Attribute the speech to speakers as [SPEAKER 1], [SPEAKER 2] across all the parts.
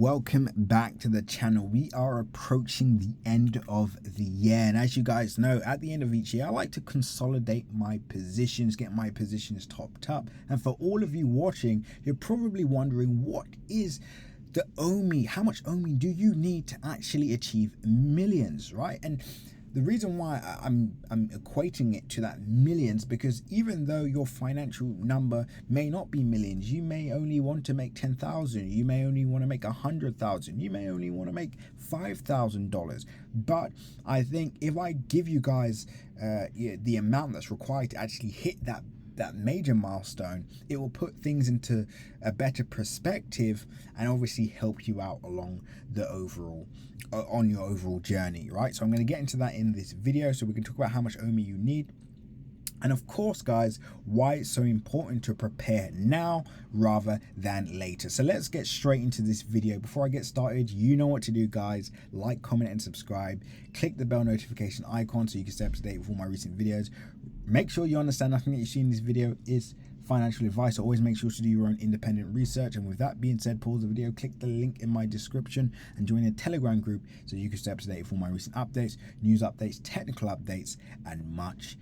[SPEAKER 1] welcome back to the channel. We are approaching the end of the year, and as you guys know, at the end of each year I like to consolidate my positions, get my positions topped up. And for all of you watching, you're probably wondering, what is the Omi? How much Omi do you need to actually achieve millions, right? And the reason why I'm equating it to that millions, because even though your financial number may not be millions, you may only want to make 10,000, you may only want to make 100,000, you may only want to make $5,000. But I think if I give you guys the amount that's required to actually hit that major milestone, it will put things into a better perspective and obviously help you out along the overall on your overall journey, right? So I'm going to get into that in this video so we can talk about how much Omi you need, and of course guys, why it's so important to prepare now rather than later. So let's get straight into this video. Before I get started, you know what to do guys: like, comment and subscribe. Click the bell notification icon so you can stay up to date with all my recent videos. Make sure you understand nothing that you see in this video is financial advice. So always make sure to do your own independent research. And with that being said, pause the video, click the link in my description and join the Telegram group so you can stay up to date with all my recent updates, news updates, technical updates, and much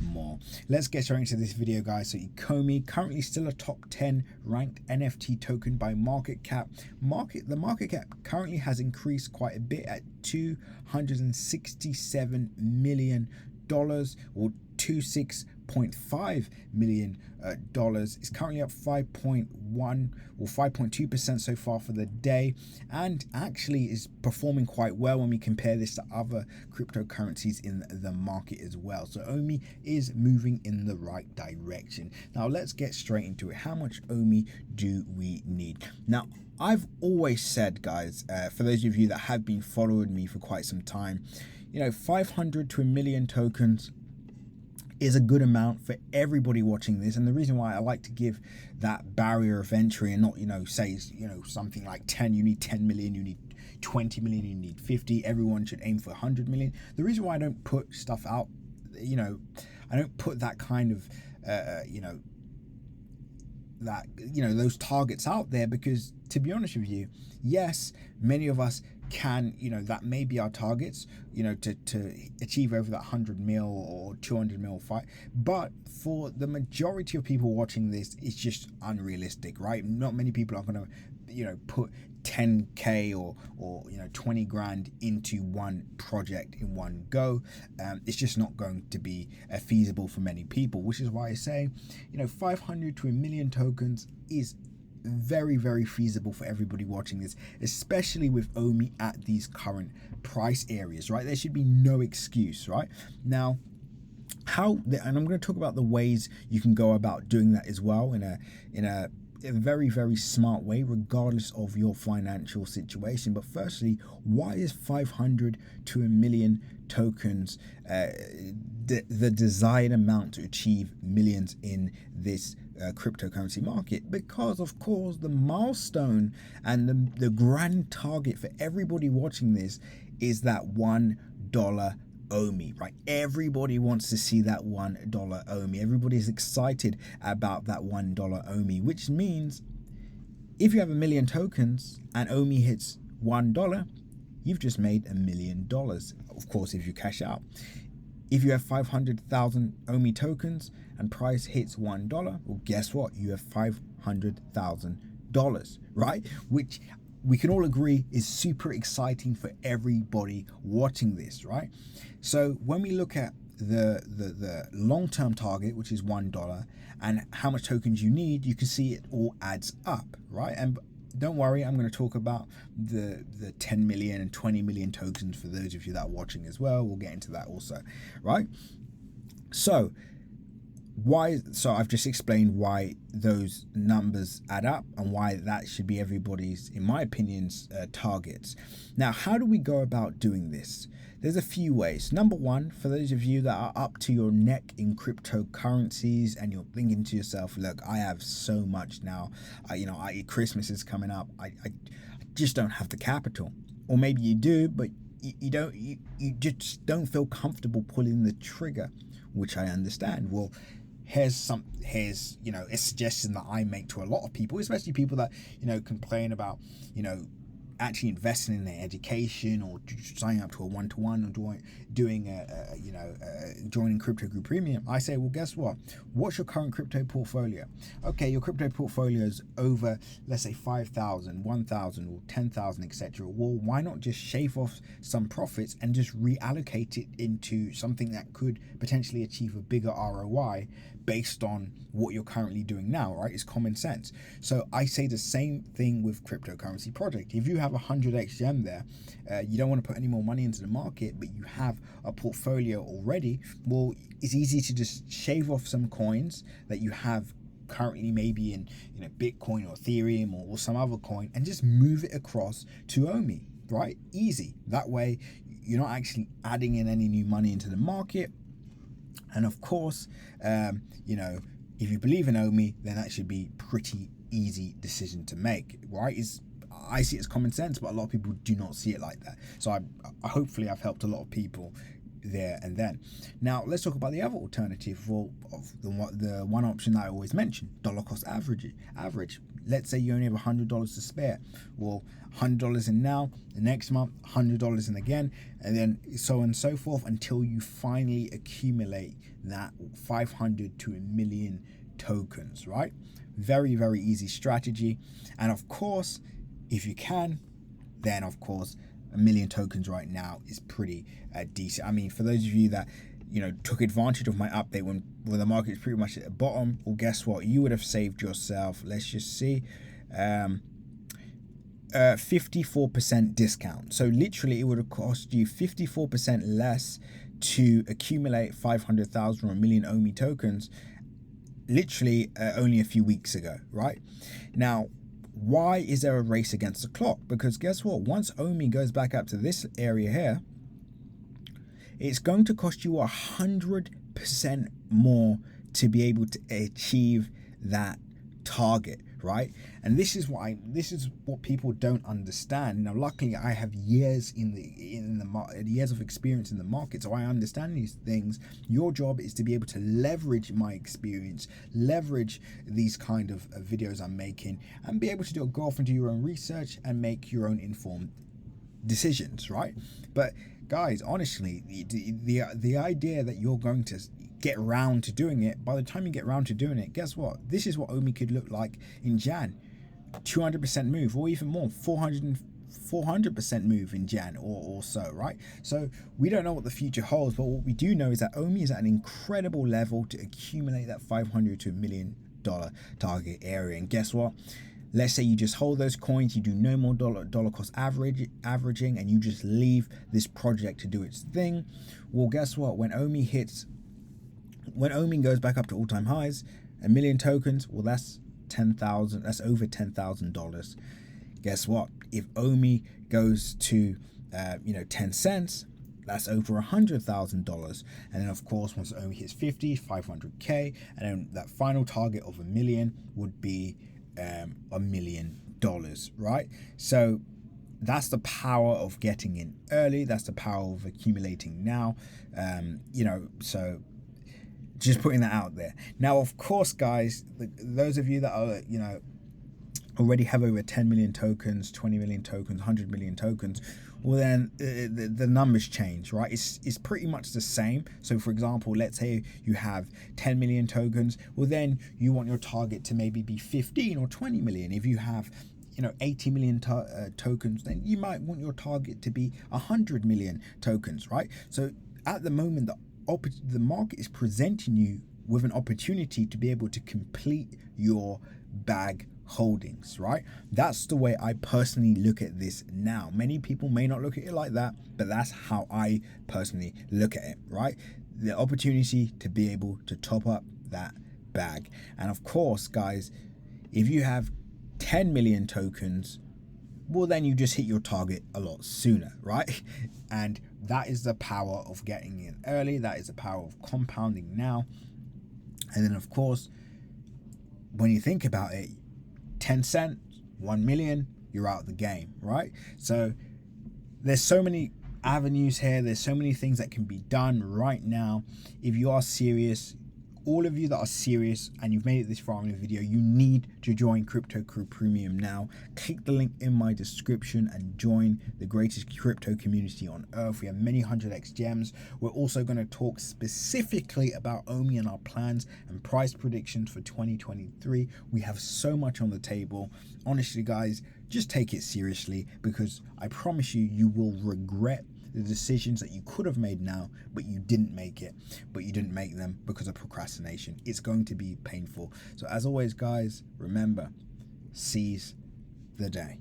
[SPEAKER 1] more. Let's get straight into this video guys. So Ecomi, currently still a top 10 ranked NFT token by market cap. The market cap currently has increased quite a bit at $267 million, or 26.5 million dollars. It's currently up 5.1 or 5.2% so far for the day, and actually is performing quite well when we compare this to other cryptocurrencies in the market as well. So Omi is moving in the right direction. Now let's get straight into it. How much Omi do we need? Now I've always said guys, for those of you that have been following me for quite some time, you know, 500 to 1 million tokens is a good amount for everybody watching this. And the reason why I like to give that barrier of entry and not, you know, say, you know, something like 10, you need 10 million, you need 20 million, you need 50, everyone should aim for 100 million. The reason why I don't put stuff out, you know, I don't put that kind of, you know, those targets out there, because to be honest with you, yes, many of us can, you know, that may be our targets, you know, to achieve over that 100 mil or 200 mil fight, but for the majority of people watching this, it's just unrealistic, right? Not many people are going to, you know, put 10k or you know 20 grand into one project in one go. It's just not going to be feasible for many people, which is why I say, you know, 500 to 1 million tokens is very feasible for everybody watching this, especially with Omi at these current price areas, right? There should be no excuse, right? Now, and I'm going to talk about the ways you can go about doing that as well in a very smart way, regardless of your financial situation. But firstly, why is 500 to 1 million tokens the desired amount to achieve millions in this cryptocurrency market? Because of course the milestone and the grand target for everybody watching this is that $1 Omi, right? Everybody wants to see that $1 Omi. Everybody's excited about that $1 Omi, which means if you have 1 million tokens and Omi hits $1, you've just made $1 million. Of course, if you cash out. If you have 500,000 Omi tokens and price hits $1, well, guess what? You have $500,000, right? Which we can all agree is super exciting for everybody watching this, right? So when we look at the long-term target, which is $1, and how much tokens you need, you can see it all adds up, right? And don't worry, I'm going to talk about the 10 million and 20 million tokens for those of you that are watching as well. We'll get into that also, right? So I've just explained why those numbers add up and why that should be everybody's, in my opinions, targets. Now, how do we go about doing this? There's a few ways. Number one, for those of you that are up to your neck in cryptocurrencies and you're thinking to yourself, look, I have so much now, Christmas is coming up, I just don't have the capital. Or maybe you do, but you just don't feel comfortable pulling the trigger, which I understand. Well, here's a suggestion that I make to a lot of people, especially people that complain about actually investing in their education or signing up to a one-to-one or joining Crypto Group Premium. I say, well, guess what? What's your current crypto portfolio? Okay, your crypto portfolio is over, let's say 5,000, 1,000 or 10,000, etc. Well, why not just shave off some profits and just reallocate it into something that could potentially achieve a bigger ROI based on what you're currently doing now, right? It's common sense. So I say the same thing with cryptocurrency project. If you have 100x gem there, you don't want to put any more money into the market, but you have a portfolio already, well, it's easy to just shave off some coins that you have currently, maybe in Bitcoin or Ethereum or some other coin, and just move it across to Omi, right? Easy. That way you're not actually adding in any new money into the market. And of course, if you believe in Omi, then that should be pretty easy decision to make, right? I see it as common sense, but a lot of people do not see it like that. So I hopefully I've helped a lot of people there and then. Now let's talk about the other alternative of the one option that I always mention: dollar cost average. Let's say you only have $100 to spare. Well, $100 in now, the next month $100 in again, and then so on and so forth until you finally accumulate that 500 to 1 million tokens, right? Very, very easy strategy. And of course, if you can, then of course 1 million tokens right now is pretty decent. I mean, for those of you that took advantage of my update when the market is pretty much at the bottom, well, guess what? You would have saved yourself, let's just see, 54% discount. So literally it would have cost you 54% less to accumulate 500,000 or 1 million Omi tokens literally only a few weeks ago, right? Now, why is there a race against the clock? Because guess what? Once Omi goes back up to this area here, it's going to cost you 100% more to be able to achieve that target, right? And this is what people don't understand. Now, luckily, I have years years of experience in the market, so I understand these things. Your job is to be able to leverage my experience, leverage these kind of videos I'm making, and be able to go off and do your own research and make your own informed decisions, right? But guys, honestly, the idea that you're going to get round to doing it, by the time you get round to doing it, guess what? This is what Omi could look like in Jan. 200% move, or even more, 400% move in Jan or so, right? So we don't know what the future holds, but what we do know is that Omi is at an incredible level to accumulate that $500 to $1 million target area. And guess what? Let's say you just hold those coins, you do no more dollar cost averaging, and you just leave this project to do its thing. Well, guess what? When Omi goes back up to all-time highs, 1 million tokens, well, that's $10,000. That's over $10,000. Guess what? If Omi goes to 10 cents, that's over $100,000. And then of course, once Omi hits 50, 500k, and then that final target of 1 million would be $1 million, right? So that's the power of getting in early. That's the power of accumulating now. So just putting that out there. Now, of course, guys, those of you that are, already have over 10 million tokens, 20 million tokens, 100 million tokens, well, then the numbers change, right? It's pretty much the same. So, for example, let's say you have 10 million tokens. Well, then you want your target to maybe be 15 or 20 million. If you have 80 million tokens, then you might want your target to be 100 million tokens, right? So at the moment, the market is presenting you with an opportunity to be able to complete your bag holdings, right? That's the way I personally look at this now. Many people may not look at it like that, but that's how I personally look at it, right? The opportunity to be able to top up that bag. And of course, guys, if you have 10 million tokens, well, then you just hit your target a lot sooner, right? And that is the power of getting in early. That is the power of compounding now. And then, of course, when you think about it, 10 cents, 1 million, you're out of the game, right? So there's so many avenues here. There's so many things that can be done right now. If you are serious, all of you that are serious and you've made it this far in the video, you need to join Crypto Crew Premium now. Click the link in my description and join the greatest crypto community on earth. We have many 100x gems. We're also going to talk specifically about Omi and our plans and price predictions for 2023. We have so much on the table. Honestly, guys, just take it seriously, because I promise you, you will regret the decisions that you could have made now, but you didn't make it. But you didn't make them because of procrastination. It's going to be painful. So as always, guys, remember, seize the day.